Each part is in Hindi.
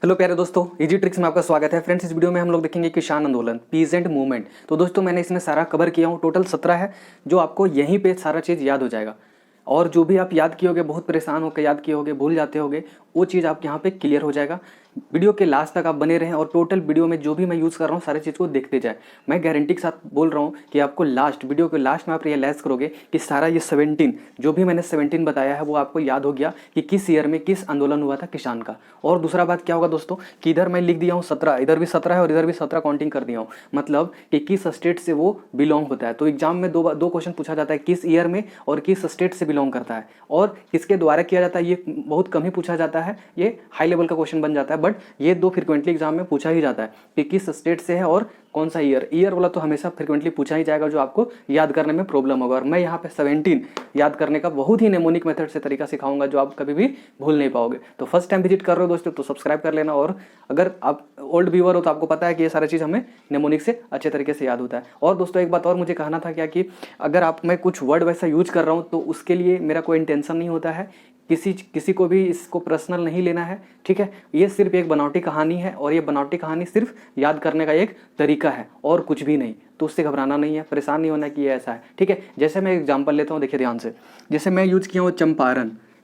हेलो प्यारे दोस्तों, इजी ट्रिक्स में आपका स्वागत है। फ्रेंड्स, इस वीडियो में हम लोग देखेंगे किसान आंदोलन, पीजेंट मूवमेंट। तो दोस्तों मैंने इसमें सारा कवर किया हूँ, टोटल 17 है, जो आपको यहीं पे सारा चीज़ याद हो जाएगा। और जो भी आप याद किए होगे, बहुत परेशान होकर याद किए होगे, भूल जाते होगे, वो चीज़ आप यहाँ पे क्लियर हो जाएगा। वीडियो के लास्ट तक आप बने रहें और टोटल वीडियो में जो भी मैं यूज़ कर रहा हूँ सारी चीज़ को देखते जाए। मैं गारंटी के साथ बोल रहा हूँ कि आपको वीडियो के लास्ट में आप रियलाइज़ करोगे कि सारा ये 17 जो भी मैंने 17 बताया है वो आपको याद हो गया कि किस ईयर में किस आंदोलन हुआ था किसान का। और दूसरा बात क्या होगा दोस्तों कि इधर मैं लिख दिया हूँ 17, इधर भी 17 है और इधर भी 17 काउंटिंग कर दिया हूँ, मतलब कि किस स्टेट से वो बिलोंग होता है। तो एग्जाम में दो क्वेश्चन पूछा जाता है, किस ईयर में और किस स्टेट से बिलोंग करता है और किसके द्वारा किया जाता है। ये बहुत कम ही पूछा जाता है, ये हाई लेवल का क्वेश्चन बन जाता है, बट ये दो फ्रिक्वेंटली एग्जाम में पूछा ही जाता है कि किस स्टेट से है और कौन सा ईयर वाला तो हमेशा फ्रिक्वेंटली पूछा ही जाएगा, जो आपको याद करने में प्रॉब्लम होगा। और मैं यहाँ पे 17 याद करने का बहुत ही नेमोनिक मेथड से तरीका सिखाऊंगा जो आप कभी भी भूल नहीं पाओगे। तो फर्स्ट टाइम विजिट कर रहे हो दोस्तों तो सब्सक्राइब कर लेना, और अगर आप ओल्ड व्यूअर हो तो आपको पता है कि ये सारी चीज़ हमें नेमोनिक से अच्छे तरीके से याद होता है। और दोस्तों एक बात और मुझे कहना था क्या कि अगर आप मैं कुछ वर्ड वैसा यूज कर रहा हूँ तो उसके लिए मेरा कोई इंटेंशन नहीं होता है, किसी को भी इसको पर्सनल नहीं लेना है, ठीक है। ये सिर्फ एक बनावटी कहानी है और ये बनावटी कहानी सिर्फ याद करने का एक तरीका है और कुछ भी नहीं। तो उससे घबराना नहीं है, परेशान नहीं होना कि ये ऐसा है, ठीक है। जैसे मैं एग्जांपल लेता हूँ, देखिए ध्यान से, जैसे मैं यूज किया हूँ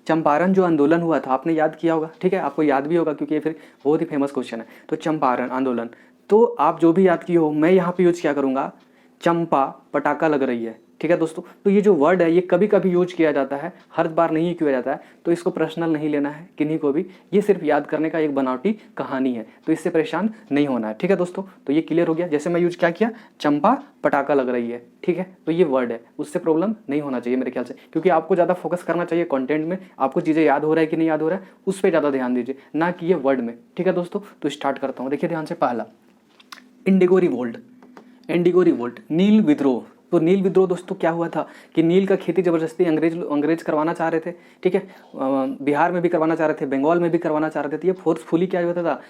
चंपारण जो आंदोलन हुआ था, आपने याद किया होगा, ठीक है, आपको याद भी होगा क्योंकि ये फिर बहुत ही फेमस क्वेश्चन है। तो चंपारण आंदोलन, तो आप जो भी याद किए हो, मैं यहाँ पे यूज क्या करूँगा, चंपा पटाखा लग रही है, ठीक है दोस्तों। तो ये जो वर्ड है ये कभी कभी यूज किया जाता है, हर बार नहीं किया जाता है, तो इसको पर्सनल नहीं लेना है किन्हीं को भी, ये सिर्फ याद करने का एक बनावटी कहानी है, तो इससे परेशान नहीं होना है, ठीक है दोस्तों। तो ये क्लियर हो गया। जैसे मैं यूज क्या किया, चंपा पटाखा लग रही है, ठीक है। तो ये वर्ड है, उससे प्रॉब्लम नहीं होना चाहिए मेरे ख्याल से, क्योंकि आपको ज़्यादा फोकस करना चाहिए कंटेंट में, आपको चीज़ें याद हो रहा है कि नहीं याद हो रहा है उस पर ज़्यादा ध्यान दीजिए, ना कि ये वर्ड में, ठीक है दोस्तों। तो स्टार्ट करता हूँ, देखिए ध्यान से। पहला, इंडिगो रिवोल्ट, नील विद्रोह। तो नील विद्रोह दोस्तों क्या हुआ था कि नील का खेती ज़बरदस्ती अंग्रेज करवाना चाह रहे थे, ठीक है। बिहार में भी करवाना चाह रहे थे, बंगाल में भी करवाना चाह रहे थे। ये फोर्सफुली क्या होता था,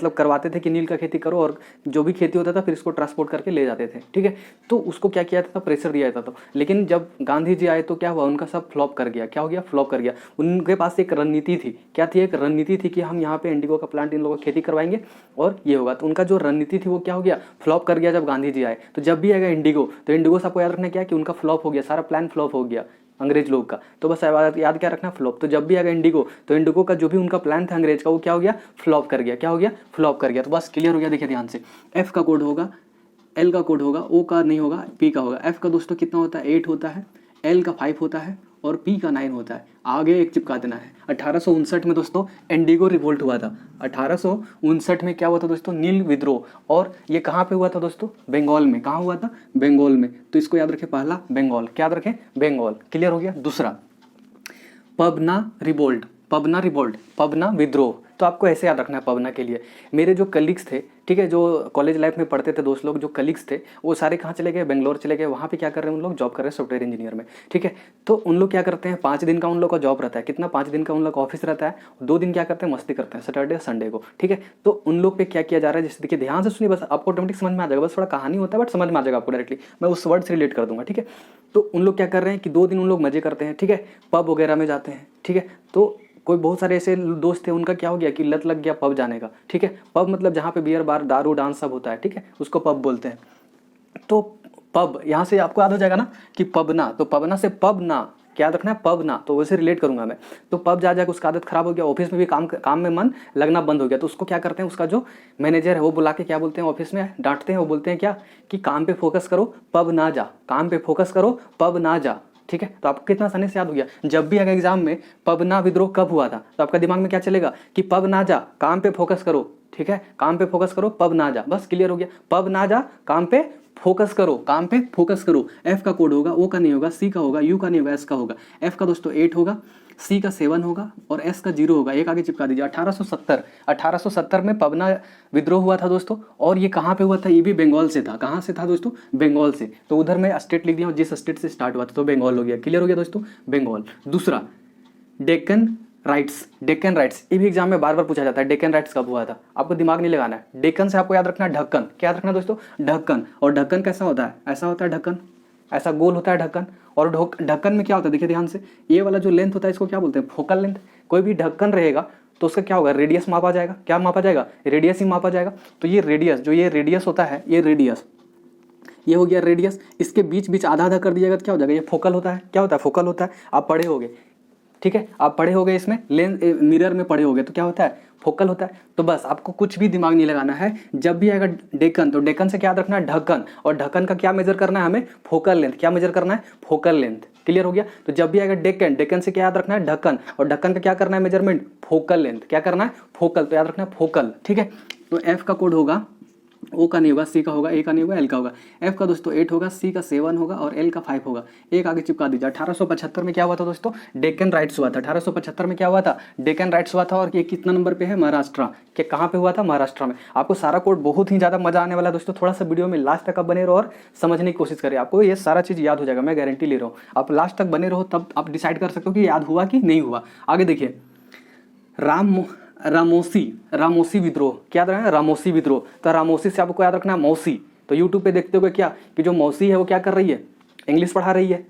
करवाते थे कि नील का खेती करो, और जो भी खेती होता था फिर इसको ट्रांसपोर्ट करके ले जाते थे, ठीक है। तो उसको क्या किया था, प्रेशर दिया जाता था। लेकिन जब गांधी जी आए तो क्या हुआ, उनका सब फ्लॉप कर गया। क्या हो गया, फ्लॉप कर गया। उनके पास एक रणनीति थी, क्या थी, एक रणनीति थी कि हम यहाँ पे इंडिगो का प्लांट इन लोगों को खेती करवाएंगे और ये होगा। तो उनका जो रणनीति थी वो क्या हो गया, फ्लॉप कर गया जब गांधी जी आए। तो जब भी आएगा इंडिगो, तो इंडिगो से आपको याद रखना क्या कि उनका फ्लॉप हो गया, सारा प्लान फ्लॉप हो गया अंग्रेज लोग का। तो बस याद क्या रखना, फ्लॉप। तो जब भी आएगा इंडिगो, तो इंडिगो का जो भी उनका प्लान था अंग्रेज का, वो क्या हो गया, फ्लॉप कर गया। क्या हो गया, फ्लॉप कर गया। तो बस क्लियर हो गया। देखिए ध्यान से, एफ का कोड होगा, एल का कोड होगा, ओ का नहीं होगा, पी का होगा। एफ का दोस्तों कितना होता है, 8 होता है, एल का 5 होता है और पी का 9 होता है। आगे एक चिपका देना है। 1859 में दोस्तों इंडिगो रिवोल्ट हुआ था। 1859 में क्या हुआ था दोस्तों, नील विद्रोह। और ये कहाँ पे हुआ था दोस्तों, बंगाल में। कहाँ हुआ था, बंगाल में। तो इसको याद रखें, पहला बंगाल, क्या याद रखें, बंगाल। क्लियर हो गया। दूसरा, पबना विद्रोह। तो आपको ऐसे याद रखना है पबना के लिए। मेरे जो कलीग्स थे, ठीक है, जो कॉलेज लाइफ में पढ़ते थे दोस्त लोग, जो कलीग्स थे वो सारे कहाँ चले गए, बेंगलोर चले गए। वहाँ पे क्या कर रहे हैं उन लोग, जॉब कर रहे हैं सॉफ्टवेयर इंजीनियर में, ठीक है। तो उन लोग क्या करते हैं, 5 दिन का उन लोग का जॉब रहता है। कितना, 5 दिन का उन लोग का ऑफिस रहता है। 2 दिन क्या करते हैं, मस्ती करते हैं, सैटरडे संडे को, ठीक है। तो उन लोग पे क्या किया जा रहा है, जैसे देखिए ध्यान से सुनिए, बस आपको ऑटोमेटिक समझ में आ जाएगा। बस थोड़ा कहानी होता है बट समझ में आ जाएगा आपको डायरेक्टली, मैं उस वर्ड से रिलेट कर दूंगा, ठीक है। तो उन लोग क्या कर रहे हैं कि 2 दिन उन लोग मजे करते हैं, ठीक है, पब वगैरह में जाते हैं, ठीक है। तो कोई बहुत सारे ऐसे दोस्त थे, उनका क्या हो गया कि लत लग गया पब जाने का, ठीक है। पब मतलब जहाँ पे बियर बार, दारू, डांस सब होता है, ठीक है, उसको पब बोलते हैं। तो पब, यहाँ से आपको याद हो जाएगा ना कि पबना, तो पबना से पब ना, क्या याद रखना है, पब ना। तो वैसे रिलेट करूंगा मैं। तो पब जा जाकर उसका आदत खराब हो गया, ऑफिस में भी काम में मन लगना बंद हो गया। तो उसको क्या करते हैं, उसका जो मैनेजर है वो बुला के क्या बोलते हैं, ऑफिस में डांटते हैं। वो बोलते हैं क्या कि काम पे फोकस करो, पब ना जा, काम पे फोकस करो, पब ना जा, ठीक है। तो आपको कितना आसानी से याद हो गया। जब भी अगर एग्जाम में पबना विद्रोह कब हुआ था, तो आपका दिमाग में क्या चलेगा कि पब ना जा, काम पे फोकस करो, ठीक है, काम पे फोकस करो, पब ना जा। बस क्लियर हो गया, पब ना जा, काम पे फोकस करो, काम पे फोकस करो। एफ का कोड होगा, ओ का नहीं होगा, सी का होगा, यू का नहीं होगा, एस का होगा। एफ का दोस्तों 8 होगा, सी का 7 होगा और एस का 0 होगा। एक आगे चिपका दीजिए। 1870 में पबना विद्रोह हुआ था दोस्तों। और ये कहाँ पे हुआ था, ये भी बंगाल से था। कहाँ से था दोस्तों, बंगाल से। तो उधर मैं स्टेट लिख दिया, जिस स्टेट से स्टार्ट हुआ था, तो बंगाल हो गया। क्लियर हो गया दोस्तों, बंगाल। दूसरा, डेक्कन राइट्स, ये भी एग्जाम में बार बार पूछा जाता है। डेक्कन राइट्स कब हुआ था, आपको दिमाग नहीं लगाना है। डेक्कन से आपको याद रखना है ढक्कन। क्या याद रखना है दोस्तों, ढक्कन। और ढक्कन कैसा होता है, ऐसा होता है ढक्कन, ऐसा गोल होता है ढक्कन। और ढक्कन में क्या होता है, देखिए ध्यान से, ये वाला जो लेंथ होता है इसको क्या बोलते हैं, फोकल लेंथ। कोई भी ढक्कन रहेगा तो उसका क्या होगा, रेडियस मापा जाएगा। क्या मापा जाएगा, रेडियस ही मापा जाएगा। तो ये रेडियस, जो ये रेडियस होता है, ये रेडियस, ये हो गया रेडियस। इसके बीच बीच आधा आधा कर दिएगा तो क्या हो जाएगा, ये फोकल होता है। क्या होता है, फोकल होता है। आप पढ़े होगे, ठीक है, आप पढ़े होगे इसमें लेंस मिरर में पढ़े होगे, तो क्या होता है, फोकल होता है। तो बस आपको कुछ भी दिमाग नहीं लगाना है। जब भी आएगा डेकन, तो डेकन से क्या याद रखना है, ढक्कन, और ढक्कन का क्या मेजर करना है हमें, फोकल लेंथ। क्या मेजर करना है, फोकल लेंथ। क्लियर हो गया। तो जब भी आएगा डेकन, डेकन से क्या याद रखना है, ढक्कन, और ढक्कन का क्या करना है मेजरमेंट, फोकल लेंथ। क्या करना है, फोकल, तो याद रखना है फोकल। ठीक है, तो एफ का कोड होगा, ओ का नहीं होगा, सी का होगा, ए का नहीं होगा, एल का होगा। एफ का दोस्तों 8 होगा, सी का 7 होगा और एल का 5 होगा। एक आगे चिपका दीजिए। 1875 में क्या हुआ था दोस्तों, डेक्कन राइट्स हुआ था। 1875 में क्या हुआ था, डेक्कन राइट्स हुआ था। और ये कितना नंबर पे है, महाराष्ट्र के, कहाँ पे हुआ था, महाराष्ट्र में। आपको सारा कोड बहुत ही ज़्यादा मजा आने वाला है दोस्तों। थोड़ा सा वीडियो में लास्ट तक आप बने रहो और समझने की कोशिश करें, आपको ये सारा चीज़ याद हो जाएगा, मैं गारंटी ले रहा हूँ। आप लास्ट तक बने रहो, तब आप डिसाइड कर सकते हो कि याद हुआ कि नहीं हुआ। आगे देखिए, रामोसी विद्रोह, क्या याद रखना है, रामोसी विद्रोह। तो रामोसी से आपको याद रखना है मौसी। तो यूट्यूब पे देखते हो क्या कि जो मौसी है वो क्या कर रही है, इंग्लिश पढ़ा रही है।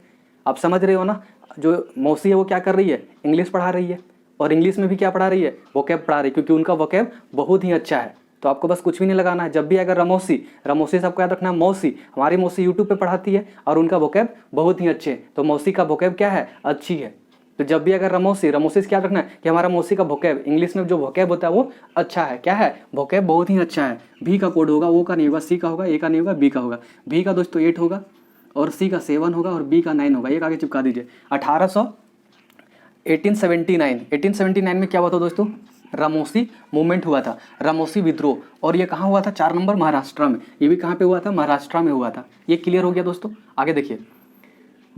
आप समझ रहे हो ना, जो मौसी है वो क्या कर रही है, इंग्लिश पढ़ा रही है। और इंग्लिश में भी क्या पढ़ा रही है, वोकैब पढ़ा रही है, क्योंकि उनका वोकैब बहुत ही अच्छा है। तो आपको बस कुछ भी नहीं लगाना है। जब भी अगर रामोसी, रामोसी से आपको याद रखना है मौसी। हमारी मौसी यूट्यूब पे पढ़ाती है और उनका वोकैब बहुत ही अच्छे, तो मौसी का वोकैब क्या है, अच्छी है। तो जब भी अगर रामोसी, रामोसी से क्या रखना है कि हमारा मौसी का वोकैब, इंग्लिश में जो वोकैब होता है वो अच्छा है। क्या है, वोकैब बहुत ही अच्छा है। भी का कोड होगा, ओ का नहीं होगा, सी का होगा, ए का नहीं होगा, बी का होगा। भी का दोस्तों 8 होगा और सी का 7 होगा और बी का 9 होगा। एक आगे चिपका दीजिए। 1879 में क्या हुआ था दोस्तों, रामोसी मूवमेंट हुआ था, रामोसी विद्रोह। और ये कहाँ हुआ था, 4 नंबर महाराष्ट्र में। ये भी कहाँ पे हुआ था, महाराष्ट्र में हुआ था। ये क्लियर हो गया दोस्तों। आगे देखिए,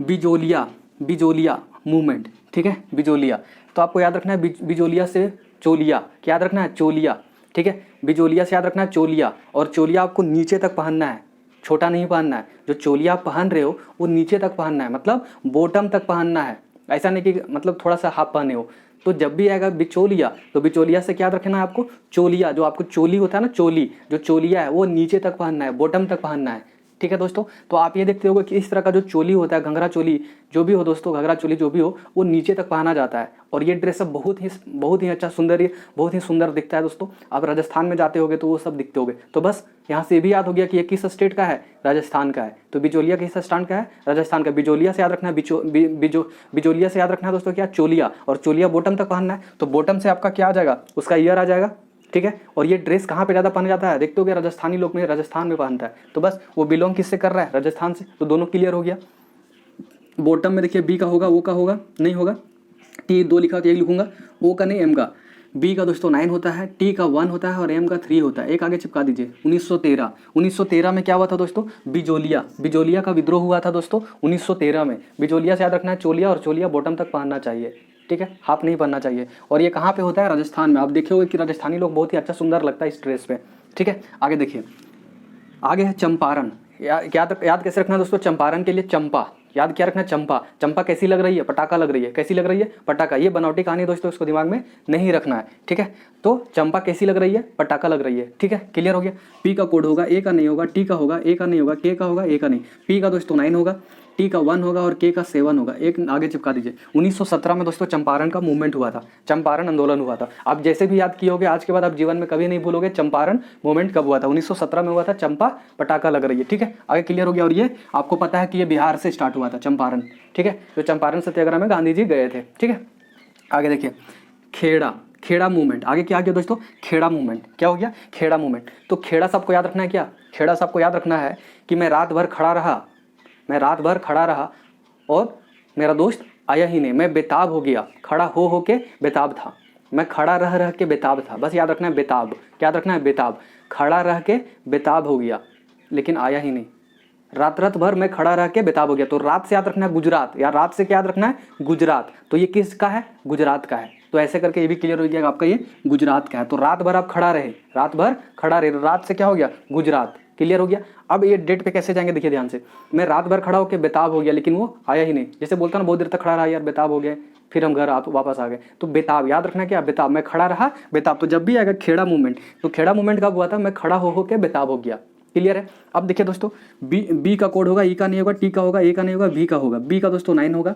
बिजोलिया मूवमेंट, ठीक है, बिजोलिया। तो आपको याद रखना है बिजोलिया से चोलिया, क्या याद रखना है, चोलिया। ठीक है, बिजोलिया से याद रखना है चोलिया। और चोलिया आपको नीचे तक पहनना है, छोटा नहीं पहनना है। जो चोलिया आप पहन रहे हो वो नीचे तक पहनना है, मतलब बॉटम तक पहनना है। ऐसा नहीं कि मतलब थोड़ा सा हाफ पहने हो। तो जब भी आएगा बिचोलिया, तो बिचोलिया से क्या याद रखना है आपको, चोलिया। जो आपको चोली होता है ना, चोली, जो चोलिया है वो नीचे तक पहनना है, बॉटम तक पहनना है। ठीक है दोस्तों, तो आप ये देखते होगे कि इस तरह का जो चोली होता है, घंघरा चोली जो भी हो दोस्तों, घंघरा चोली जो भी हो, वो नीचे तक पहना जाता है। और ये ड्रेस सब बहुत ही अच्छा सुंदर, बहुत ही सुंदर दिखता है दोस्तों। आप राजस्थान में जाते होगे तो वो सब दिखते होगे। तो बस यहाँ से ये भी याद हो गया कि ये किस स्टेट का है, राजस्थान का है। तो बिचौलिया किस स्टेट का है, राजस्थान का। बिचौलिया से याद रखना है, बिचौलिया से याद रखना है दोस्तों क्या, चोलिया। और चोलिया बॉटम तक पहनना है। तो बॉटम से आपका क्या आ जाएगा, उसका ईयर आ जाएगा। ठीक है, और ये ड्रेस कहाँ पे ज़्यादा पहना जाता है, देखते हो गया, राजस्थानी लोग में, राजस्थान में पहनता है। तो बस वो बिलोंग किससे कर रहा है, राजस्थान से। तो दोनों क्लियर हो गया। बॉटम में देखिए बी का होगा, ओ का होगा, नहीं होगा, टी 2 लिखा तो 1 लिखूंगा, ओ का नहीं, एम का। बी का दोस्तों 9 होता है, टी का 1 होता है और एम का 3 होता है। एक आगे चिपका दीजिए। 1913 में क्या हुआ था दोस्तों, बिजोलिया का विद्रोह हुआ था दोस्तों 1913 में। बिजोलिया से याद रखना है चोलिया, और चोलिया बॉटम तक पहनना चाहिए। ठीक है, हाफ नहीं पहनना चाहिए। और ये कहाँ पे होता है, राजस्थान में। आप देखे होंगे कि राजस्थानी लोग बहुत ही अच्छा सुंदर लगता है इस ड्रेस पे। ठीक है, आगे देखिए, आगे है चंपारण। याद कैसे रखना है दोस्तों, चंपारण के लिए चंपा, याद क्या रखना है, चंपा। चंपा कैसी लग रही है, पटाखा लग रही है। कैसी लग रही है, पटाखा। ये बनावटी कहानी दोस्तों, इसको दिमाग में नहीं रखना है। ठीक है, तो चंपा कैसी लग रही है, पटाखा लग रही है। ठीक है, क्लियर हो गया। पी का कोड होगा, ए का नहीं होगा, टी का होगा, ए का नहीं होगा, के का होगा, ए का नहीं। पी का दोस्तों 9 होगा, टी का 1 होगा और के का 7 होगा। एक आगे चिपका दीजिए। 1917 में दोस्तों चंपारण का मूवमेंट हुआ था, चंपारण आंदोलन हुआ था। आप जैसे भी याद किए होगे आज के बाद आप जीवन में कभी नहीं भूलोगे चंपारण मूवमेंट कब हुआ था, 1917 में हुआ था। चंपा पटाखा लग रही है। ठीक है, आगे क्लियर हो गया। और ये आपको पता है कि ये बिहार से स्टार्ट हुआ था चंपारण। ठीक है, तो चंपारण सत्याग्रह में गांधी जी गए थे। ठीक है, आगे देखिए, खेड़ा मूवमेंट। आगे क्या आ गया दोस्तों, खेड़ा मूवमेंट। क्या हो गया, खेड़ा मूवमेंट। तो खेड़ा सबको याद रखना है। क्या खेड़ा सबको याद रखना है कि मैं रात भर खड़ा रहा और मेरा दोस्त आया ही नहीं, मैं बेताब हो गया, खड़ा हो के बेताब था, मैं खड़ा रह के बेताब था। बस याद रखना है बेताब, क्या याद रखना है, बेताब। खड़ा रह के बेताब हो गया लेकिन आया ही नहीं, रात भर मैं खड़ा रह के बेताब हो गया। तो रात से याद रखना है गुजरात, या रात से क्या याद रखना है, गुजरात। तो ये किसका है, गुजरात का है। तो ऐसे करके ये भी क्लियर हो गया आपका, ये गुजरात का है। तो रात भर आप खड़ा रहे, रात से क्या हो गया, गुजरात। क्लियर हो गया। अब ये डेट पे कैसे जाएंगे, देखिए ध्यान से। मैं रात भर खड़ा होकर बेताब हो गया लेकिन वो आया ही नहीं। जैसे बोलता ना, बहुत देर तक खड़ा रहा यार, बेताब हो गया, फिर हम घर वापस आ गए। तो बेताब याद रखना, क्या बेताब, मैं खड़ा रहा बेताब। तो जब भी आएगा खेड़ा मूवमेंट, तो खेड़ा मूवमेंट कब हुआ था, मैं खड़ा हो के बेताब हो गया। क्लियर है। अब देखिए दोस्तों, बी का कोड होगा, ई का नहीं होगा, टी का होगा, ए का नहीं होगा, बी का होगा। बी का दोस्तों 9 होगा,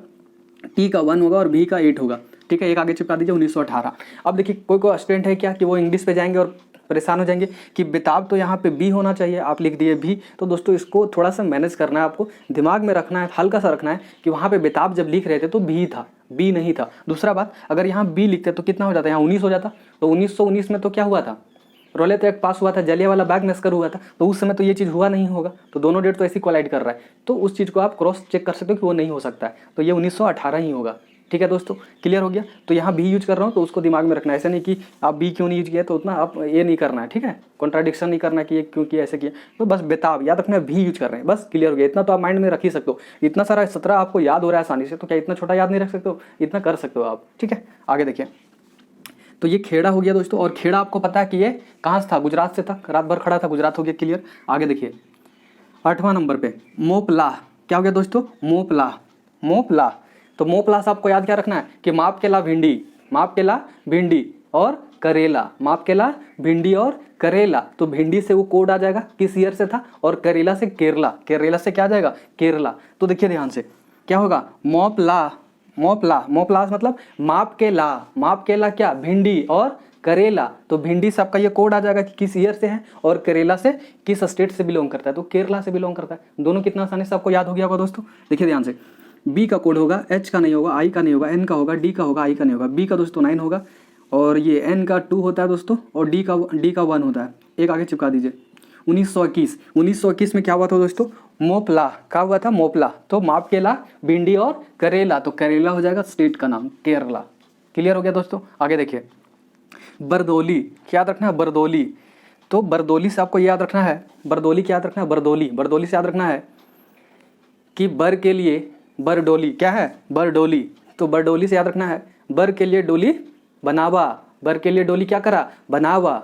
टी का 1 होगा और बी का 8 होगा। ठीक ठीक है, एक आगे चिपका दीजिए 1918। अब देखिए कोई कोई स्टूडेंट है क्या कि वो इंग्लिश पे जाएंगे और परेशान हो जाएंगे कि बेताब तो यहाँ पे बी होना चाहिए, आप लिख दिए भी। तो दोस्तों इसको थोड़ा सा मैनेज करना है, आपको दिमाग में रखना है, हल्का सा रखना है कि वहाँ पे बेताब जब लिख रहे थे तो भी था, बी नहीं था। दूसरा बात, अगर यहाँ बी लिखते तो कितना हो जाता है, यहाँ 19 हो जाता। तो 1919 में तो क्या हुआ था, रौलत एक्ट पास हुआ था, जलियांवाला बाग मैसकर हुआ था, तो उस समय तो ये चीज़ हुआ नहीं होगा। तो दोनों डेट तो ऐसी कोलाइड कर रहा है, तो उस चीज़ को आप क्रॉस चेक कर सकते हो कि वो नहीं हो सकता है, तो ये 1918 ही होगा। ठीक है दोस्तों, क्लियर हो गया। तो यहाँ भी यूज कर रहा हूँ तो उसको दिमाग में रखना है, ऐसा नहीं कि आप बी क्यों नहीं यूज किया, तो उतना आप ये नहीं करना है, ठीक है, कॉन्ट्राडिक्शन नहीं करना कि ये क्यों किया ऐसे किया। तो बस बेताब याद रखना है, भी यूज कर रहे हैं, बस क्लियर हो गया। इतना तो आप माइंड में रख ही सकते हो। इतना सारा 17 आपको याद हो रहा है आसानी से, तो क्या इतना छोटा याद नहीं रख सकते हो, इतना कर सकते हो आप। ठीक है, आगे देखिए। तो ये खेड़ा हो गया दोस्तों, और खेड़ा आपको पता है कि ये कहाँ से था, गुजरात से था, रात भर खड़ा था, गुजरात हो गया, क्लियर। आगे देखिए 8वां नंबर पे मोपलाह, क्या हो गया दोस्तों, मोपलाह, मोपलाह। तो मोपलाह से आपको याद क्या रखना है कि माप के ला भिंडी, माप के ला भिंडी और करेला, माप के ला भिंडी और करेला। तो भिंडी से वो कोड आ जाएगा, किस ईयर से था, और करेला से केरला, केरला से क्या आ जाएगा, केरला। तो देखिए ध्यान से क्या होगा, मोपलाह, मोपलाह, मोपलाह मतलब माप के ला, माप के ला क्या, भिंडी और करेला। तो भिंडी से आपका ये कोड आ जाएगा कि किस ईयर से है, और करेला से किस स्टेट से बिलोंग करता है, तो केरला से बिलोंग करता है। दोनों कितना आसानी से आपको याद हो गया होगा दोस्तों। देखिए ध्यान से, बी का कोड होगा, एच का नहीं होगा, आई का नहीं होगा, एन का होगा, डी का होगा, आई का नहीं होगा। बी का दोस्तों 9 होगा, और ये एन का 2 होता है दोस्तों, और डी का 1 होता है। एक आगे चिपका दीजिए 1921। 1921 में क्या हुआ था दोस्तों, मोपला, क्या हुआ था, मोपला। तो माप के ला, भिंडी और करेला, तो करेला हो जाएगा स्टेट का नाम, केरला। क्लियर हो गया दोस्तों। आगे देखिए बरदौली, क्या याद रखना है, बरदौली। तो बरदौली से आपको याद रखना है, बरदौली क्या याद रखना है, बरदौली, बरदौली से याद रखना है कि बर के लिए बरडोली, क्या है, बरडोली। तो बरडोली से याद रखना है, बर के लिए डोली बनावा, बर के लिए डोली क्या करा, बनावा।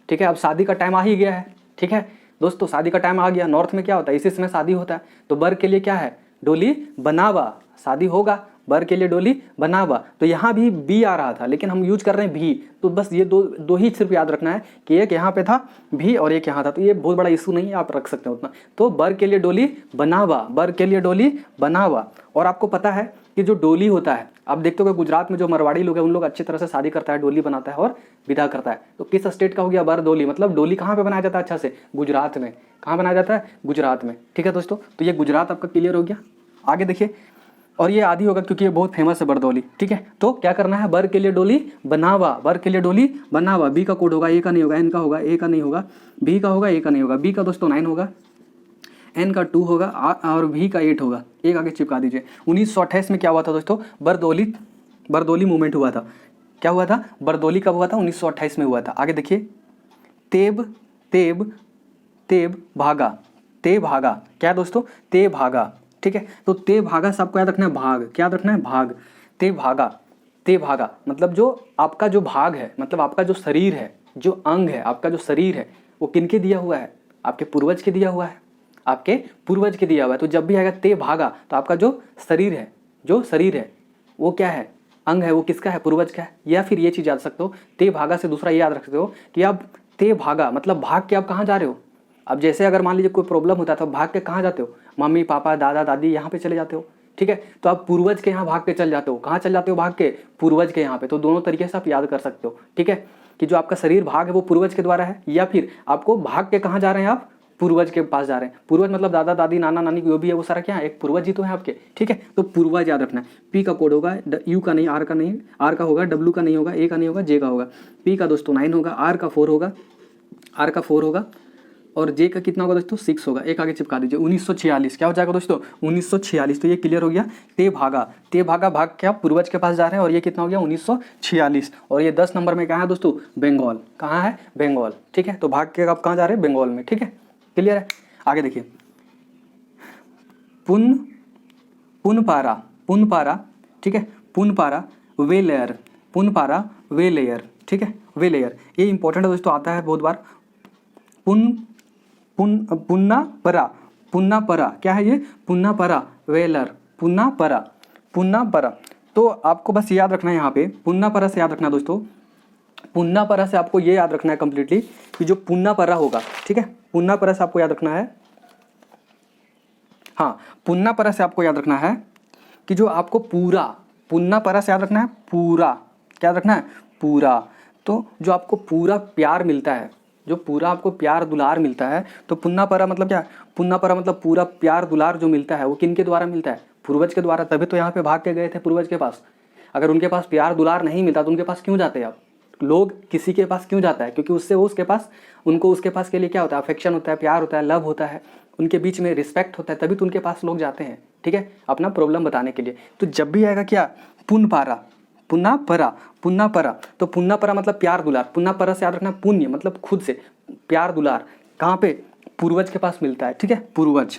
ठीक है, अब शादी का टाइम आ ही गया है। ठीक है दोस्तों, शादी का टाइम आ गया। नॉर्थ में क्या होता है, इसी समय शादी होता है। तो बर के लिए क्या है, डोली बनावा, शादी होगा, बर के लिए डोली बनावा। तो यहाँ भी बी आ रहा था, लेकिन हम यूज कर रहे हैं भी। तो बस ये दो ही सिर्फ याद रखना है कि एक यहाँ पे था भी और एक यहाँ था। तो ये बहुत बड़ा इशू नहीं है, आप रख सकते हैं उतना। तो बर के लिए डोली बनावा, बर के लिए डोली बनावा। और आपको पता है कि जो डोली होता है, आप देखते हो कि गुजरात में जो मरवाड़ी लोग हैं उन लोग अच्छी तरह से शादी करता है, डोली बनाता है और विदा करता है। तो किस स्टेट का हो गया, बरदौली। मतलब डोली कहाँ पे बनाया जाता है, अच्छा से, गुजरात में। कहाँ बनाया जाता है, गुजरात में। ठीक है दोस्तों, तो ये गुजरात आपका क्लियर हो गया। आगे देखिए, और ये आदि होगा क्योंकि ये बहुत फेमस है बरदौली। ठीक है, तो क्या करना है, बर के लिए डोली बनावा, बर के लिए डोली बनावा। बी का कोड होगा, ए का नहीं होगा, एन का होगा, ए का नहीं होगा, बी का होगा, ए का नहीं होगा। बी का दोस्तों 9 होगा, एन का 2 होगा, और भी का 8 होगा। एक आगे चिपका दीजिए। 1928 में क्या हुआ था दोस्तों, बरदौली मूवमेंट हुआ था। क्या हुआ था, बरदौली कब हुआ था, 1928 में हुआ था। आगे देखिए तेब, तेब, तेब भागा, ते भागा, क्या है दोस्तों, ते भागा। ठीक है, तो ते भागा से आपको याद रखना है भाग, क्या याद रखना है, भाग। ते भागा, ते भागा मतलब जो आपका जो भाग है, मतलब आपका जो शरीर है, जो अंग है, आपका जो शरीर है, वो किनके दिया हुआ है, आपके पूर्वज के दिया हुआ है, आपके पूर्वज के दिया हुआ है। तो जब भी आएगा ते भागा, तो आपका जो शरीर है, जो शरीर है वो क्या है, अंग है, वो किसका है, पूर्वज का है। या फिर ये चीज़ याद सकते हो, ते भागा से दूसरा ये याद रख सकते हो कि आप ते भागा मतलब भाग के आप कहाँ जा रहे हो। अब जैसे अगर मान लीजिए कोई प्रॉब्लम होता है तो भाग के कहाँ जाते हो, मम्मी पापा दादा दादी यहाँ पे चले जाते हो। ठीक है, तो आप पूर्वज के यहाँ भाग के चल जाते हो, कहाँ चल जाते हो, भाग के पूर्वज के यहाँ पे। तो दोनों तरीके से आप याद कर सकते हो। ठीक है, कि जो आपका शरीर भाग है वो पूर्वज के द्वारा है, या फिर आपको भाग के कहाँ जा रहे हैं, आप पूर्वज के पास जा रहे हैं। पूर्वज मतलब दादा दादी नाना नानी जो भी है वो सारा क्या है, एक पूर्वज ही तो है आपके। ठीक है, तो पूर्वज याद रखना है। पी का कोड होगा, यू का नहीं, आर का नहीं, आर का होगा, डब्ल्यू का नहीं होगा, ए का नहीं होगा, जे का होगा। पी का दोस्तों 9 होगा, आर का 4 होगा, आर का 4 होगा, और जे का कितना होगा दोस्तों, 6 होगा। एक आगे चिपका दीजिए 1946, क्या हो जाएगा दोस्तों, 1946। तो ये क्लियर हो गया, ते भागा, ते भागा, भाग क्या पूर्वज के पास जा रहे हैं, और ये कितना हो गया 1946। और ये 10 नंबर में कहाँ है दोस्तों, बंगाल, कहाँ है, बंगाल। ठीक है, तो भाग के आप कहाँ जा रहे हैं, बंगाल में। ठीक है, क्लियर है। आगे देखिए पुनपारा, पुनपारा, ठीक है, पुनपारा वेलेयर, पुनपारा वेलेयर। ठीक है, वेलेयर ये इंपॉर्टेंट है दोस्तों, आता है बहुत बार। पुन्नापरा, पुन्नापरा क्या है ये, पुन्नापरा वेलर, पुन्नापरा, पुन्नापरा। तो आपको बस याद रखना है यहाँ पे, पुन्नापरा से याद रखना दोस्तों, पुन्नापरा से आपको ये याद रखना है कंप्लीटली कि जो पुन्नापरा होगा, ठीक है, पुन्नापरा से आपको याद रखना है, हाँ पुन्नापरा से आपको याद रखना है कि जो आपको पूरा पुन्ना परा से याद रखना है पूरा, क्या रखना है, पूरा। तो जो आपको पूरा प्यार मिलता है, जो पूरा आपको प्यार दुलार मिलता है, तो पुन्ना परा मतलब क्या, पुन्ना परा मतलब पूरा प्यार दुलार जो मिलता है वो किन के द्वारा मिलता है, पूर्वज के द्वारा। तभी तो यहाँ पे भाग के गए थे पूर्वज के पास। अगर उनके पास प्यार दुलार नहीं मिलता तो उनके पास क्यों जाते हैं आप? लोग किसी के पास क्यों जाता है? क्योंकि उससे वो उसके पास, उनको उसके पास के लिए क्या होता है, अफेक्शन होता है, प्यार होता है, लव होता है, उनके बीच में रिस्पेक्ट होता है, तभी तो उनके पास लोग जाते हैं, ठीक है, अपना प्रॉब्लम बताने के लिए। तो जब भी आएगा क्या, पुन पारा, पुन्ना परा, पुन्ना परा, तो पुन्ना परा मतलब प्यार दुलार, पुन्ना परा से याद रखना पुण्य मतलब खुद से, प्यार दुलार कहाँ पे, पूर्वज के पास मिलता है, ठीक है, पूर्वज।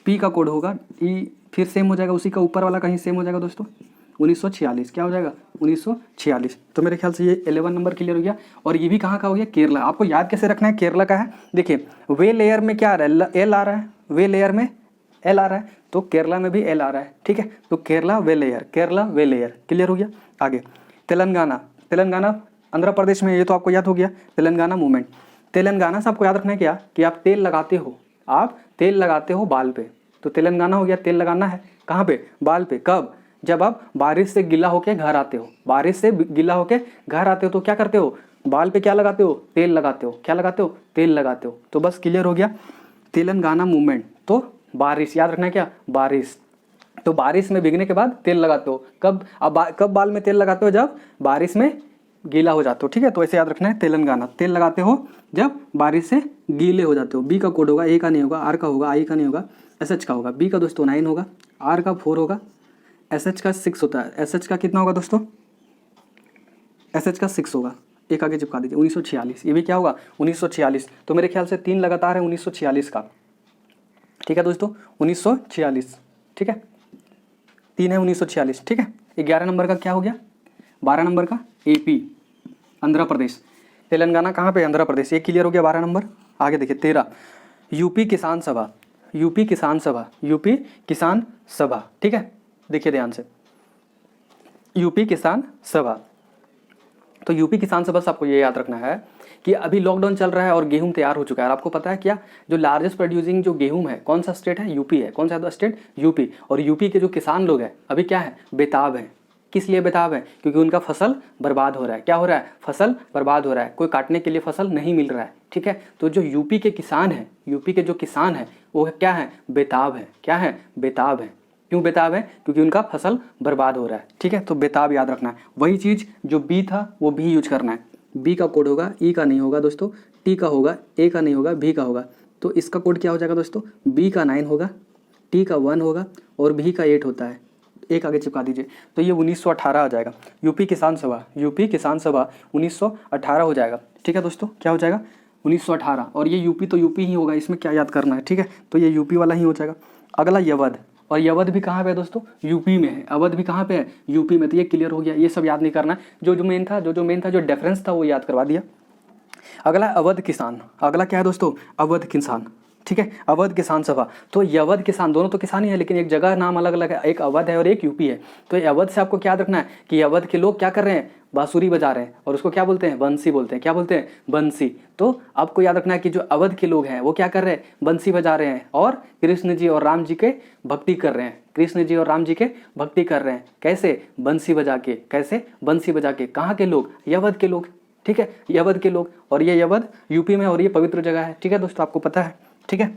पी का कोड होगा ई, फिर सेम हो जाएगा, उसी का ऊपर वाला कहीं सेम हो जाएगा दोस्तों, 1946, क्या हो जाएगा 1946। तो मेरे ख्याल से ये 11 नंबर क्लियर हो गया। और ये भी कहाँ का हो गया, केरला। आपको याद कैसे रखना है, केरला का है। देखिए वे लेयर में क्या आ रहा है, एल आ रहा है, वे लेयर में एल आ रहा है, तो केरला में भी एल आ रहा है, ठीक है। तो केरला वे लेयर, केरला वे लेयर, क्लियर हो गया। आगे तेलंगाना, तेलंगाना आंध्र प्रदेश में, ये तो आपको याद हो गया, तेलंगाना मूवमेंट। तेलंगाना से आपको याद रखना है क्या, कि आप तेल लगाते हो, आप तेल लगाते हो बाल पे, तो तेलंगाना हो गया, तेल लगाना है कहाँ पे, बाल पे। कब, जब आप बारिश से गीला होके घर आते हो, बारिश से गीला होके घर आते हो तो क्या करते हो, बाल पे क्या लगाते हो, तेल लगाते हो, क्या लगाते हो, तेल लगाते हो। तो बस क्लियर हो गया, तेलंगाना मूवमेंट। तो बारिश याद रखना है क्या, बारिश, तो बारिश में भीगने के बाद तेल लगाते हो। कब, अब कब बाल में तेल लगाते हो, जब बारिश में गीला हो जाते हो, ठीक है। तो ऐसे याद रखना है, तेलंगाना तेल लगाते हो जब बारिश से गीले हो जाते हो। बी का कोड होगा, ए का नहीं होगा, आर का होगा, आई का नहीं होगा, एस एच का होगा। बी का दोस्तों 9 होगा, आर का 4 होगा, एस एच का 6 होता है। एस एच का कितना होगा दोस्तों, एस एच का 6 होगा, एक आगे चिपका दीजिए, 1946। ये भी क्या होगा, 1946। तो मेरे ख्याल से 3 लगातार है 1946 का, ठीक है दोस्तों, 1946, ठीक है, 3 है 1946, ठीक है। 11 नंबर का क्या हो गया, 12 नंबर का एपी आंध्र प्रदेश, तेलंगाना कहाँ पे, आंध्र प्रदेश, ये क्लियर हो गया 12 नंबर। आगे देखिए 13 यूपी किसान सभा, यूपी किसान सभा, यूपी किसान सभा, ठीक है। देखिए ध्यान से, यूपी किसान सभा, तो यूपी किसान सभा से आपको ये याद रखना है कि अभी लॉकडाउन चल रहा है और गेहूं तैयार हो चुका है। और आपको पता है क्या, जो लार्जेस्ट प्रोड्यूसिंग जो गेहूं है, कौन सा स्टेट है, यूपी है। कौन सा स्टेट, यूपी। और यूपी के जो किसान लोग हैं अभी क्या है, बेताब हैं। किस लिए बेताब है, क्योंकि उनका फसल बर्बाद हो रहा है। क्या हो रहा है, फसल बर्बाद हो रहा है, कोई काटने के लिए फसल नहीं मिल रहा है, ठीक है। तो जो यूपी के किसान हैं, यूपी के जो किसान हैं वो क्या है, बेताब है। क्या है, बेताब है। क्यों बेताब है, क्योंकि उनका फसल बर्बाद हो रहा है, ठीक है। तो बेताब याद रखना है। वही चीज़ जो बी था वो भी यूज करना है। बी का कोड होगा, ई का नहीं होगा दोस्तों, टी का होगा, ए का नहीं होगा, भी का होगा। तो इसका कोड क्या हो जाएगा दोस्तों, बी का 9 होगा, टी का 1 होगा और भी का 8 होता है। एक आगे चिपका दीजिए, तो ये 1918 आ जाएगा। यूपी किसान सभा, यूपी किसान सभा 1918 हो जाएगा, ठीक है दोस्तों। क्या हो जाएगा, 1918। और ये यूपी तो यूपी ही होगा, इसमें क्या याद करना है, ठीक है। तो ये यूपी वाला ही हो जाएगा। अगला यवध, और यवध भी कहाँ पे है दोस्तों, यूपी में है। अवध भी कहाँ पे है, यूपी में। तो ये क्लियर हो गया, ये सब याद नहीं करना है। जो मेन था, जो मेन था, जो डिफरेंस था वो याद करवा दिया। अगला अवध किसान, अगला क्या है दोस्तों, अवध किसान, ठीक है। अवध किसान सभा, तो यवध किसान दोनों तो किसान ही है, लेकिन एक जगह नाम अलग अलग है, एक अवध है और एक यूपी है। तो ये अवध से आपको क्या याद रखना है कि अवध के लोग क्या कर रहे हैं, बांसुरी बजा रहे हैं, और उसको क्या बोलते हैं, बंसी बोलते हैं। क्या बोलते हैं, बंसी। तो आपको याद रखना है कि जो अवध के लोग हैं वो क्या कर रहे हैं, बंसी बजा रहे हैं और कृष्ण जी और राम जी के भक्ति कर रहे हैं। कृष्ण जी और राम जी के भक्ति कर रहे हैं, कैसे, बंसी बजा के। कैसे, बंसी बजा के। कहाँ के लोग, यवध के लोग, ठीक है, यवध के लोग। और ये यवध यूपी में, और ये पवित्र जगह है, ठीक है दोस्तों, आपको पता है, ठीक है।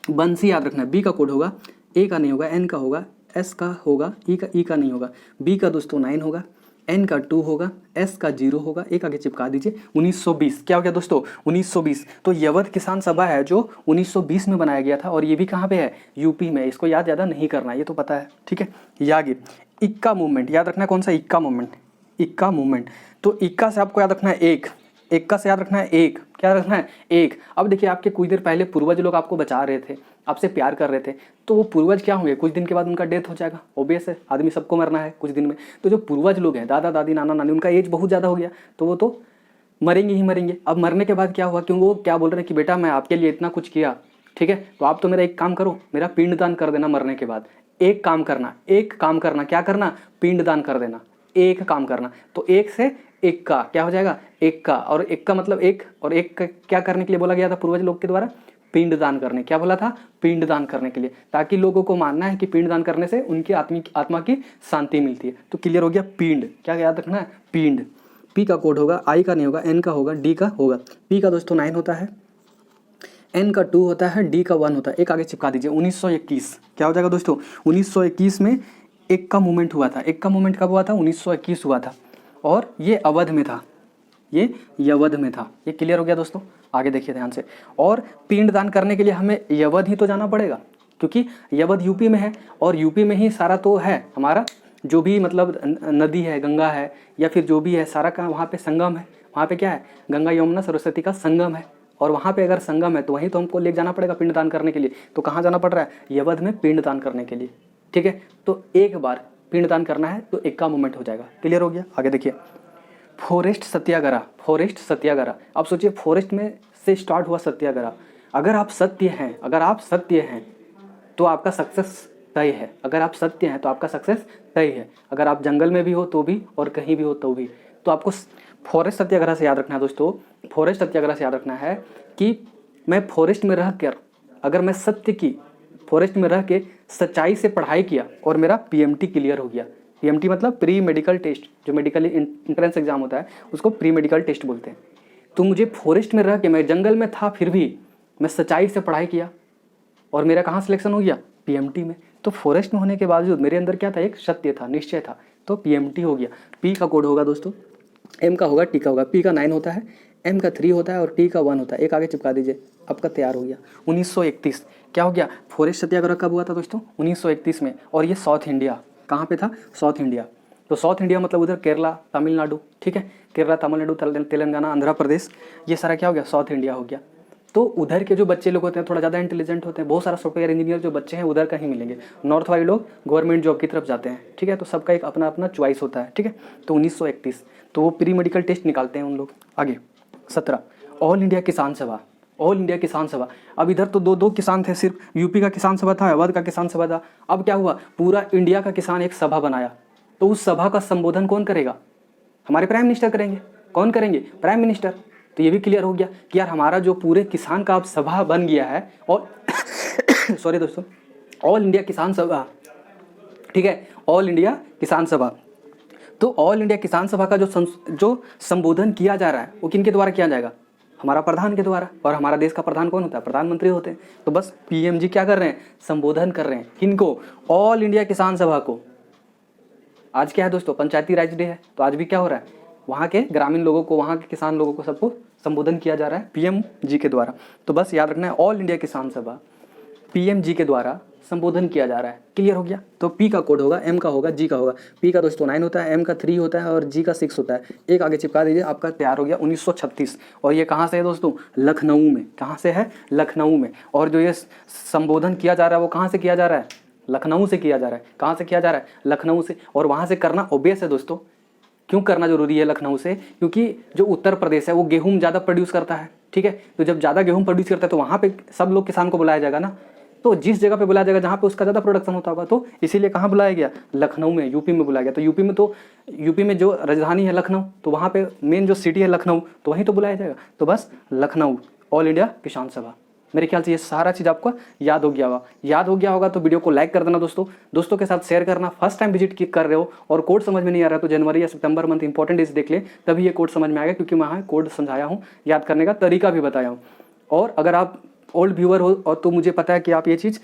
बंसी याद रखना है। बी का कोड होगा, ए का नहीं होगा, एन का होगा, एस का होगा, ई का नहीं होगा। बी का दोस्तों 9 होगा, एन का 2 होगा, एस का 0 होगा। एक आगे चिपका दीजिए, 1920। क्या हो गया दोस्तों, 1920। तो यवध किसान सभा है जो 1920 में बनाया गया था, और ये भी कहाँ पे है, यूपी में। इसको याद ज़्यादा नहीं करना, ये तो पता है, ठीक है। ये आगे इक्का मूवमेंट याद रखना है। कौन सा, इक्का मूवमेंट, इक्का मूवमेंट। तो इक्का से आपको याद रखना है एक, एक का से याद रखना है एक, क्या रखना है, एक। अब देखिए आपके कुछ देर पहले पूर्वज लोग आपको बचा रहे थे, आपसे प्यार कर रहे थे, तो वो पूर्वज क्या होंगे, कुछ दिन के बाद उनका डेथ हो जाएगा। ओबियस है, आदमी सबको मरना है कुछ दिन में। तो जो पूर्वज लोग हैं, दादा दादी नाना नानी, उनका एज बहुत ज़्यादा हो गया, तो वो तो मरेंगे ही मरेंगे। अब मरने के बाद क्या हुआ, क्योंकि वो क्या बोल रहे हैं कि बेटा मैं आपके लिए इतना कुछ किया, ठीक है, तो आप तो मेरा एक काम करो, मेरा पिंडदान कर देना मरने के बाद। एक काम करना, एक काम करना, क्या करना, पिंडदान कर देना, एक काम करना। तो एक से एक का क्या हो जाएगा, एक का। और एक का मतलब एक, और एक का क्या करने के लिए बोला गया था पूर्वज लोग के द्वारा, पिंडदान करने। क्या बोला था? पिंडदान करने के लिए, ताकि लोगों को मानना है कि पिंडदान करने से उनकी आत्मा की शांति मिलती है। तो क्लियर हो गया? पिंड। क्या याद रखना है? पिंड। पी का कोड होगा, आई का नहीं होगा, एन का होगा, डी का होगा। पी का दोस्तों 9 होता है, एन का 2 होता है, डी का 1 होता है। एक आगे चिपका दीजिए। 1921 क्या हो जाएगा दोस्तों? 1921 में एक का मूवमेंट हुआ था। एक का मूवमेंट कब हुआ था? 1921 हुआ था, और ये अवध में था। ये यवध में था। ये क्लियर हो गया दोस्तों? आगे देखिए ध्यान से। और पिंडदान करने के लिए हमें यवध ही तो जाना पड़ेगा, क्योंकि यवध यूपी में है, और यूपी में ही सारा तो है हमारा जो भी मतलब नदी है, गंगा है, या फिर जो भी है सारा का वहाँ पे संगम है। वहाँ पे क्या है? गंगा यमुना सरस्वती का संगम है, और वहाँ पे अगर संगम है तो वहीं तो हमको ले जाना पड़ेगा पिंडदान करने के लिए। तो कहाँ जाना पड़ रहा है? यवध में पिंडदान करने के लिए। ठीक है, तो एक बार पिंडदान करना है तो एक का मूवमेंट हो जाएगा। क्लियर हो गया? आगे देखिए। फॉरेस्ट सत्याग्रह। फॉरेस्ट सत्याग्रह, आप सोचिए फॉरेस्ट में से स्टार्ट हुआ सत्याग्रह। अगर आप सत्य हैं, अगर आप सत्य हैं तो आपका सक्सेस तय है। अगर आप सत्य हैं तो आपका सक्सेस तय है। अगर आप जंगल में भी हो तो भी, और कहीं भी हो तो भी। तो आपको फॉरेस्ट सत्याग्रह से याद रखना है दोस्तों। फॉरेस्ट सत्याग्रह से याद रखना है कि मैं फॉरेस्ट में रह कर, अगर मैं सत्य की फॉरेस्ट में रह के सच्चाई से पढ़ाई किया और मेरा पीएमटी क्लियर हो गया। पीएमटी मतलब प्री मेडिकल टेस्ट, जो मेडिकल एंट्रेंस एग्जाम होता है उसको प्री मेडिकल टेस्ट बोलते हैं। तो मुझे फॉरेस्ट में रह के, मैं जंगल में था फिर भी मैं सच्चाई से पढ़ाई किया, और मेरा कहाँ सिलेक्शन हो गया? पीएमटी में। तो फॉरेस्ट में होने के बावजूद मेरे अंदर क्या था? एक सत्य था, निश्चय था, तो पीएमटी हो गया। पी का कोड होगा दोस्तों, एम का होगा, टी का होगा। पी का 9 होता है, एम का 3 होता है, और टी का 1 होता है। एक आगे चिपका दीजिए, आपका तैयार हो गया। 1931 क्या हो गया? फॉरेस्ट सत्याग्रह कब हुआ था दोस्तों? 1931 में। और ये साउथ इंडिया, कहाँ पे था? South India. तो साउथ इंडिया मतलब उधर केरला, तमिलनाडु, ठीक है, केरला, तमिलनाडु, तेलंगाना, आंध्र प्रदेश, ये सारा क्या हो गया? साउथ इंडिया हो गया। तो उधर के जो बच्चे लोग होते हैं थोड़ा ज़्यादा इंटेलिजेंट होते हैं। बहुत सारा सॉफ्टवेयर इंजीनियर जो बच्चे हैं उधर का ही मिलेंगे। नॉर्थ वाले लोग गवर्नमेंट जॉब की तरफ जाते हैं। ठीक है, तो सबका एक अपना अपना चॉइस होता है। ठीक है, तो 1931 तो वो प्री मेडिकल टेस्ट निकालते हैं उन लोग। आगे 17 ऑल इंडिया किसान सभा। ऑल इंडिया किसान सभा। अब इधर तो दो किसान थे, सिर्फ यूपी का किसान सभा था, अवध का किसान सभा था। अब क्या हुआ? पूरा इंडिया का किसान एक सभा बनाया। तो उस सभा का संबोधन कौन करेगा? हमारे प्राइम मिनिस्टर करेंगे। कौन करेंगे? Prime minister. तो ये भी क्लियर हो गया कि यार हमारा जो पूरे किसान का अब सभा बन गया है, और सॉरी दोस्तों, ऑल इंडिया किसान सभा। ठीक है, ऑल इंडिया किसान सभा। तो ऑल इंडिया किसान सभा का जो संबोधन किया जा रहा है वो किनके द्वारा किया जाएगा? हमारा प्रधान के द्वारा। और हमारा देश का प्रधान कौन होता है? प्रधानमंत्री होते हैं। तो बस पीएम जी क्या कर रहे हैं? संबोधन कर रहे हैं। किनको? ऑल इंडिया किसान सभा को। आज क्या है दोस्तों? पंचायती राज डे है। तो आज भी क्या हो रहा है? वहाँ के ग्रामीण लोगों को, वहाँ के किसान लोगों को, सबको संबोधन किया जा रहा है पीएम जी के द्वारा। तो बस याद रखना है, ऑल इंडिया किसान सभा पीएम जी के द्वारा संबोधन किया जा रहा है। क्लियर हो गया? तो पी का कोड होगा, एम का होगा, जी का होगा। पी का दोस्तों 9 होता है, एम का 3 होता है, और जी का 6 होता है। एक आगे चिपका दीजिए, आपका तैयार हो गया। 1936। और ये कहाँ से है दोस्तों? लखनऊ में। कहाँ से है? लखनऊ में। और जो ये संबोधन किया जा रहा है वो कहाँ से किया जा रहा है? लखनऊ से किया जा रहा है। कहाँ से किया जा रहा है? लखनऊ से। और वहाँ से करना ऑब्वियस है दोस्तों। क्यों करना जरूरी है लखनऊ से? क्योंकि जो उत्तर प्रदेश है वो गेहूं ज़्यादा प्रोड्यूस करता है। ठीक है, तो जब ज़्यादा गेहूं प्रोड्यूस करता है तो वहाँ पे सब लोग किसान को बुलाया जाएगा ना। तो जिस जगह पे बुलाया जाएगा जहाँ पे उसका ज़्यादा प्रोडक्शन होता होगा, तो इसीलिए कहाँ बुलाया गया? लखनऊ में, यूपी में बुलाया गया। तो यूपी में जो राजधानी है लखनऊ, तो वहाँ पे मेन जो सिटी है लखनऊ, तो वहीं तो बुलाया जाएगा। तो बस लखनऊ, ऑल इंडिया किसान सभा। मेरे ख्याल से ये सारा चीज़ आपको याद हो गया होगा। तो वीडियो को लाइक कर देना दोस्तों के साथ शेयर करना। फर्स्ट टाइम विजिट कर रहे हो और कोड समझ में नहीं आ रहा है तो जनवरी या सितंबर मंथ इंपॉर्टेंट डेज देख ले, तभी ये कोड समझ में आएगा, क्योंकि मैं कोड समझाया हूँ, याद करने का तरीका भी बताया हूँ। और अगर आप ओल्ड व्यूअर हो और तो मुझे पता है कि आप ये चीज़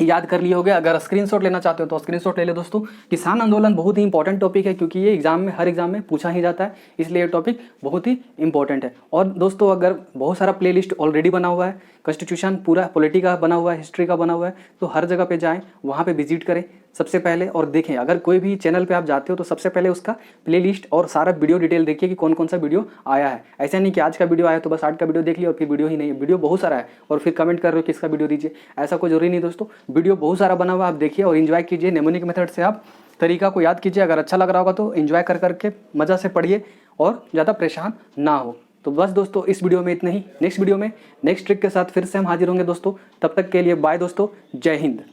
याद कर लिए होगे। अगर स्क्रीनशॉट लेना चाहते हो तो स्क्रीनशॉट ले ले दोस्तों। किसान आंदोलन बहुत ही इंपॉर्टेंट टॉपिक है, क्योंकि ये हर एग्जाम में पूछा ही जाता है, इसलिए ये टॉपिक बहुत ही इंपॉर्टेंट है। और दोस्तों अगर बहुत सारा प्लेलिस्ट ऑलरेडी बना हुआ है, कॉन्स्टिट्यूशन पूरा पॉलिटी का बना हुआ है, हिस्ट्री का बना हुआ है, तो हर जगह पे जाएं, वहाँ पे विजिट करें सबसे पहले और देखें। अगर कोई भी चैनल पे आप जाते हो तो सबसे पहले उसका प्लेलिस्ट और सारा वीडियो डिटेल देखिए कि कौन कौन सा वीडियो आया है। ऐसा नहीं कि आज का वीडियो आया तो बस आज का वीडियो देख लिया और फिर वीडियो ही नहीं है। वीडियो बहुत सारा है और फिर कमेंट कर रहे हो कि इसका वीडियो दीजिए, ऐसा कोई जरूरी नहीं दोस्तों। वीडियो बहुत सारा बना हुआ, आप देखिए और इन्जॉय कीजिए। नेमोनिक मेथड से आप तरीका को याद कीजिए। अगर अच्छा लग रहा होगा तो इन्जॉय कर करके मज़ा से पढ़िए और ज़्यादा परेशान ना हो। तो बस दोस्तों इस वीडियो में इतना ही। नेक्स्ट वीडियो में नेक्स्ट ट्रिक के साथ फिर से हम हाजिर होंगे दोस्तों। तब तक के लिए बाय दोस्तों, जय हिंद।